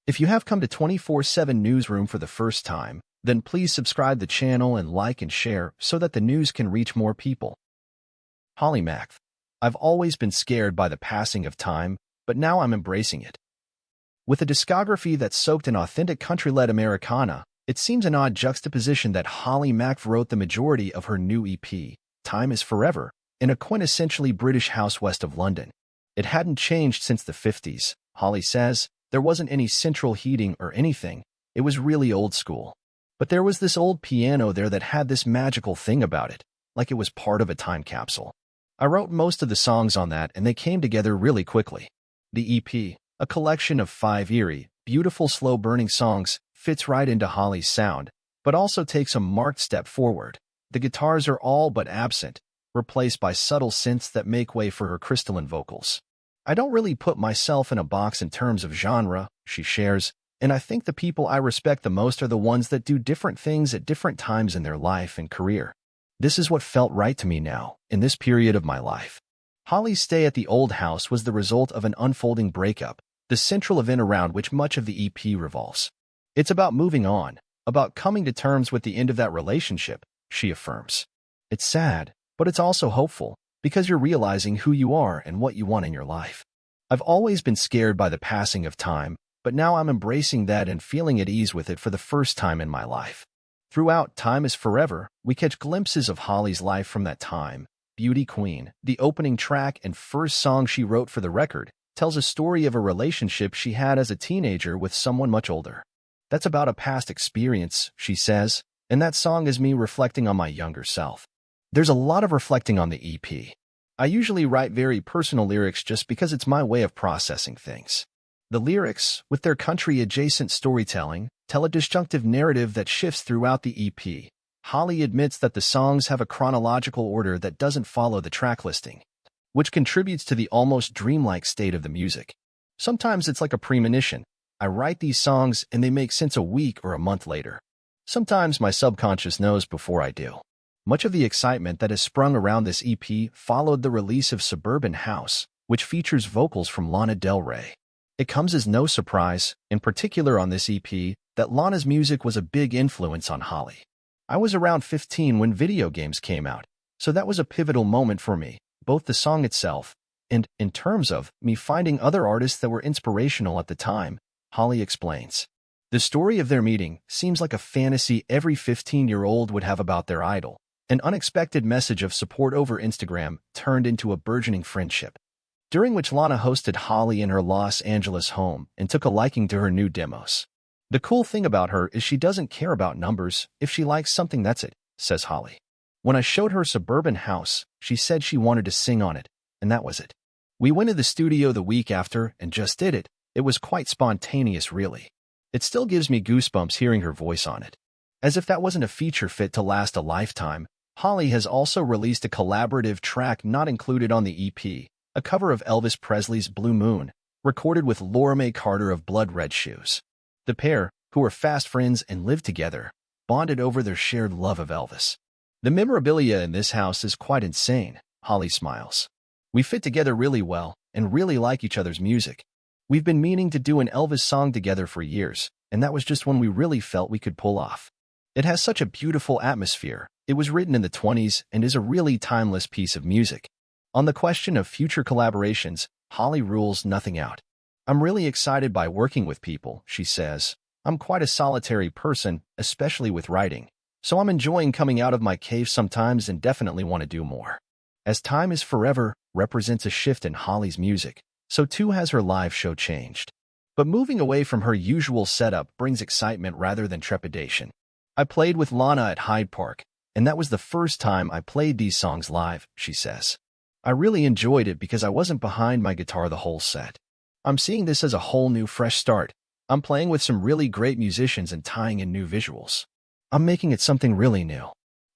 If you have come to 24/7 Newsroom for the first time, then please subscribe the channel and like and share so that the news can reach more people. Holly Macve. I've always been scared by the passing of time, but now I'm embracing it. With a discography that's soaked in authentic country-led Americana, it seems an odd juxtaposition that Holly Macve wrote the majority of her new EP, Time Is Forever, in a quintessentially British house west of London. It hadn't changed since the 50s, Holly says. There wasn't any central heating or anything. It was really old school. But there was this old piano there that had this magical thing about it, like it was part of a time capsule. I wrote most of the songs on that and they came together really quickly. The EP, a collection of 5 eerie, beautiful slow-burning songs, fits right into Holly's sound, but also takes a marked step forward. The guitars are all but absent, replaced by subtle synths that make way for her crystalline vocals. I don't really put myself in a box in terms of genre, she shares, and I think the people I respect the most are the ones that do different things at different times in their life and career. This is what felt right to me now, in this period of my life. Holly's stay at the old house was the result of an unfolding breakup, the central event around which much of the EP revolves. It's about moving on, about coming to terms with the end of that relationship, she affirms. It's sad, but it's also hopeful, because you're realizing who you are and what you want in your life. I've always been scared by the passing of time, but now I'm embracing that and feeling at ease with it for the first time in my life. Throughout Time Is Forever, we catch glimpses of Holly's life from that time. Beauty Queen, the opening track and first song she wrote for the record, tells a story of a relationship she had as a teenager with someone much older. That's about a past experience, she says, and that song is me reflecting on my younger self. There's a lot of reflecting on the EP. I usually write very personal lyrics just because it's my way of processing things. The lyrics, with their country-adjacent storytelling, tell a disjunctive narrative that shifts throughout the EP. Holly admits that the songs have a chronological order that doesn't follow the track listing, which contributes to the almost dreamlike state of the music. Sometimes it's like a premonition. I write these songs and they make sense a week or a month later. Sometimes my subconscious knows before I do. Much of the excitement that has sprung around this EP followed the release of Suburban House, which features vocals from Lana Del Rey. It comes as no surprise, in particular on this EP, that Lana's music was a big influence on Holly. I was around 15 when video games came out, so that was a pivotal moment for me, both the song itself and, in terms of, me finding other artists that were inspirational at the time, Holly explains. The story of their meeting seems like a fantasy every 15-year-old would have about their idol. An unexpected message of support over Instagram turned into a burgeoning friendship, during which Lana hosted Holly in her Los Angeles home and took a liking to her new demos. The cool thing about her is she doesn't care about numbers. If she likes something, that's it, says Holly. When I showed her Suburban House, she said she wanted to sing on it, and that was it. We went to the studio the week after and just did it. It was quite spontaneous, really. It still gives me goosebumps hearing her voice on it. As if that wasn't a feature fit to last a lifetime, Holly has also released a collaborative track not included on the EP, a cover of Elvis Presley's Blue Moon, recorded with Laura Mae Carter of Blood Red Shoes. The pair, who are fast friends and live together, bonded over their shared love of Elvis. The memorabilia in this house is quite insane, Holly smiles. We fit together really well and really like each other's music. We've been meaning to do an Elvis song together for years, and that was just one we really felt we could pull off. It has such a beautiful atmosphere. It was written in the 1920s and is a really timeless piece of music. On the question of future collaborations, Holly rules nothing out. I'm really excited by working with people, she says. I'm quite a solitary person, especially with writing, so I'm enjoying coming out of my cave sometimes and definitely want to do more. As Time Is Forever represents a shift in Holly's music, so too has her live show changed. But moving away from her usual setup brings excitement rather than trepidation. I played with Lana at Hyde Park, and that was the first time I played these songs live, she says. I really enjoyed it because I wasn't behind my guitar the whole set. I'm seeing this as a whole new fresh start. I'm playing with some really great musicians and tying in new visuals. I'm making it something really new.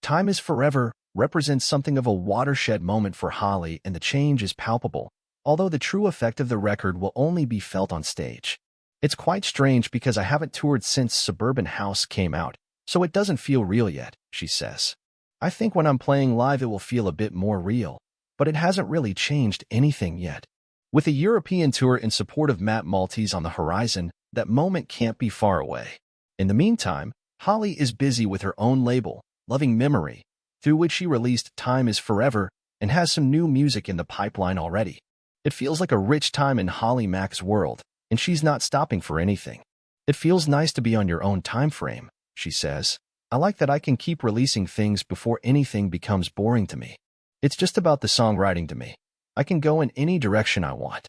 Time Is Forever represents something of a watershed moment for Holly, and the change is palpable, although the true effect of the record will only be felt on stage. It's quite strange because I haven't toured since Suburban House came out, so it doesn't feel real yet, she says. I think when I'm playing live it will feel a bit more real, but it hasn't really changed anything yet. With a European tour in support of Matt Maltese on the horizon, That moment can't be far away. In the meantime, Holly is busy with her own label, Loving Memory, through which she released Time is Forever and has some new music in the pipeline already. It feels like a rich time in Holly Macve's world, and she's not stopping for anything. It feels nice to be on your own time frame, she says. I like that I can keep releasing things before anything becomes boring to me. It's just about the songwriting to me. I can go in any direction I want.